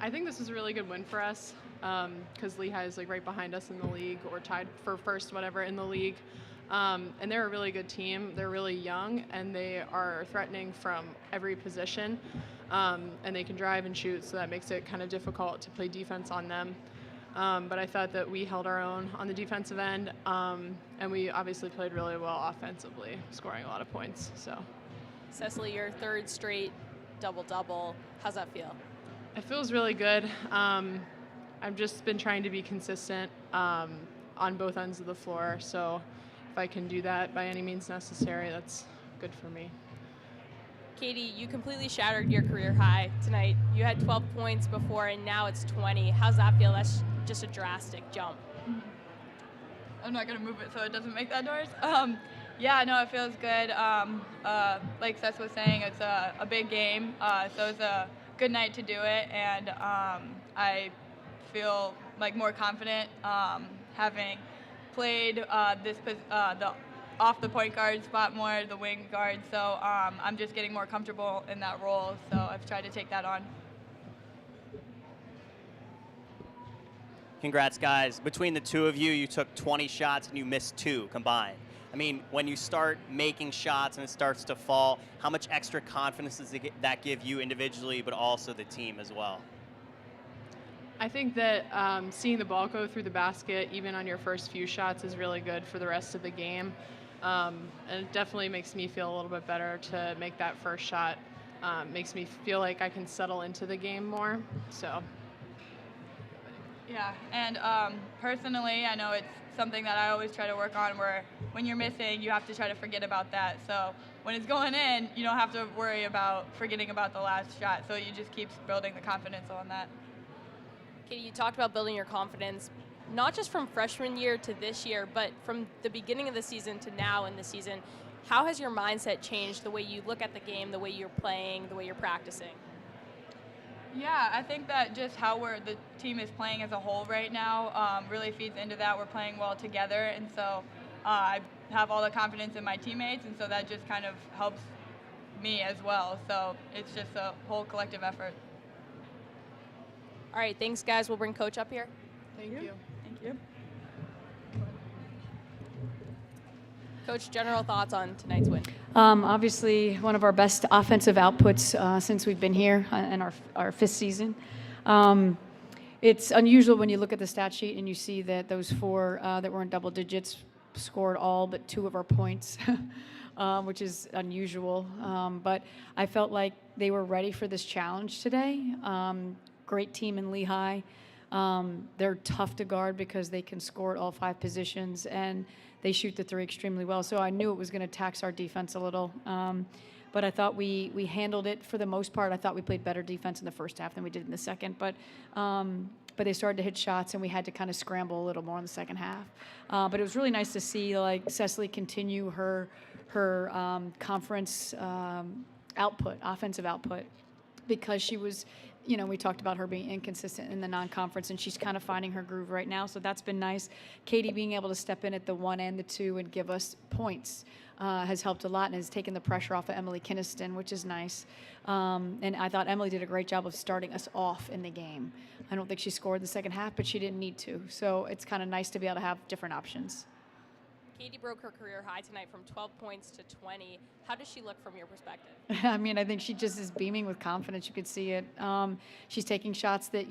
I think this is a really good win for us because Lehigh is like right behind us in the league or tied for first, whatever, in the league. And they're a really good team. They're really young and they are threatening from every position. And they can drive and shoot, so that makes it kind of difficult to play defense on them. But I thought that we held our own on the defensive end, and we obviously played really well offensively, scoring a lot of points. So, Cecily, your third straight double-double. How's that feel? it feels really good. I've just been trying to be consistent on both ends of the floor. So if I can do that by any means necessary, that's good for me. Katie, you completely shattered your career high tonight. You had 12 points before, and now it's 20. How's that feel? That's just a drastic jump. I'm not going to move it so it doesn't make that noise. Yeah, no, it feels good. Like Seth was saying, it's a big game, so it's a good night to do it, and I feel like more confident having played the off the point guard spot more, the wing guard, so I'm just getting more comfortable in that role, so I've tried to take that on. Congrats, guys. Between the two of you, you took 20 shots and you missed 2 combined. I mean, when you start making shots and it starts to fall, how much extra confidence does that give you individually, but also the team as well? I think that seeing the ball go through the basket, even on your first few shots, is really good for the rest of the game. And it definitely makes me feel a little bit better to make that first shot. Makes me feel like I can settle into the game more. So. Yeah, and personally, I know it's something that I always try to work on, where when you're missing, you have to try to forget about that. So when it's going in, you don't have to worry about forgetting about the last shot. So you just keep building the confidence on that. Katie, you talked about building your confidence, not just from freshman year to this year, but from the beginning of the season to now in the season. How has your mindset changed, the way you look at the game, the way you're playing, the way you're practicing? Yeah, I think that just how the team is playing as a whole right now really feeds into that. We're playing well together, and so I have all the confidence in my teammates, and so that just kind of helps me as well. So it's just a whole collective effort. All right, thanks, guys. We'll bring Coach up here. Thank you. Thank you. Coach, general thoughts on tonight's win? Obviously, one of our best offensive outputs since we've been here in our 5th season. It's unusual when you look at the stat sheet and you see that those 4 that were in double digits scored all but 2 of our points, which is unusual. But I felt like they were ready for this challenge today. Great team in Lehigh. They're tough to guard because they can score at all 5 positions, and they shoot the 3 extremely well. So I knew it was going to tax our defense a little. But I thought we handled it for the most part. I thought we played better defense in the first half than we did in the second. But they started to hit shots, and we had to kind of scramble a little more in the second half. But it was really nice to see like Cecily continue her conference output, offensive output, because she was, we talked about her being inconsistent in the non-conference, and she's kind of finding her groove right now, so that's been nice. Katie being able to step in at the 1 and the 2 and give us points has helped a lot and has taken the pressure off of Emily Kinniston, which is nice. And I thought Emily did a great job of starting us off in the game. I don't think she scored in the second half, but she didn't need to, so it's kind of nice to be able to have different options. Katie broke her career high tonight from 12 points to 20. How does she look from your perspective? I mean, I think she just is beaming with confidence. You could see it. She's taking shots that,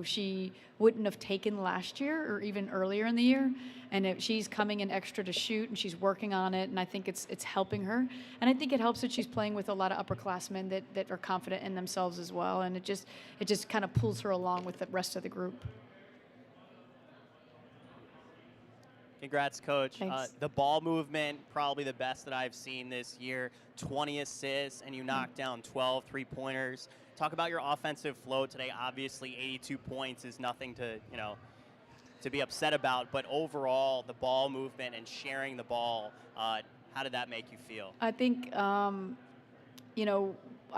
she wouldn't have taken last year or even earlier in the year. And she's coming in extra to shoot, and she's working on it, and I think it's helping her. And I think it helps that she's playing with a lot of upperclassmen that are confident in themselves as well. And it just kind of pulls her along with the rest of the group. Congrats, Coach. Thanks. The ball movement, probably the best that I've seen this year. 20 assists, and you knocked down 12 three-pointers. Talk about your offensive flow today. Obviously, 82 points is nothing to be upset about, but overall, the ball movement and sharing the ball, how did that make you feel? I think, I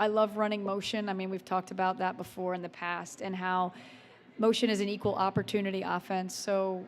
love running motion. I mean, we've talked about that before in the past, and how motion is an equal opportunity offense. So,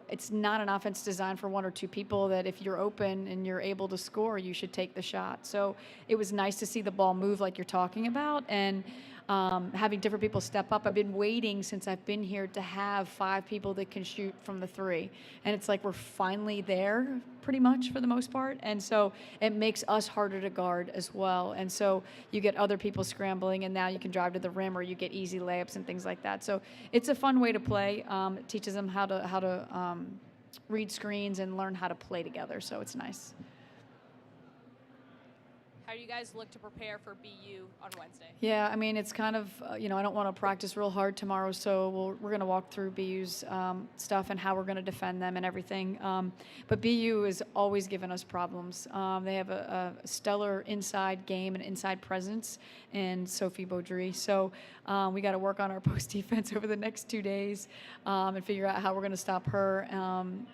it's not an offense designed for 1 or 2 people, that if you're open and you're able to score, you should take the shot. So it was nice to see the ball move like you're talking about. And having different people step up. I've been waiting since I've been here to have 5 people that can shoot from the 3. And it's like we're finally there pretty much for the most part. And so it makes us harder to guard as well. And so you get other people scrambling, and now you can drive to the rim, or you get easy layups and things like that. So it's a fun way to play. It teaches them how to read screens and learn how to play together. So it's nice. How do you guys look to prepare for BU on Wednesday? Yeah, I mean, it's kind of, I don't want to practice real hard tomorrow, so we're going to walk through BU's stuff and how we're going to defend them and everything. But BU has always given us problems. They have a stellar inside game and inside presence in Sophie Baudry. So we got to work on our post defense over the next 2 days and figure out how we're going to stop her.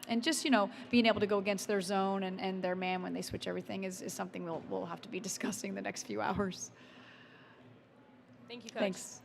And just, being able to go against their zone and their man when they switch everything is something we'll have to be discussing the next few hours. Thank you, Coach. Thanks.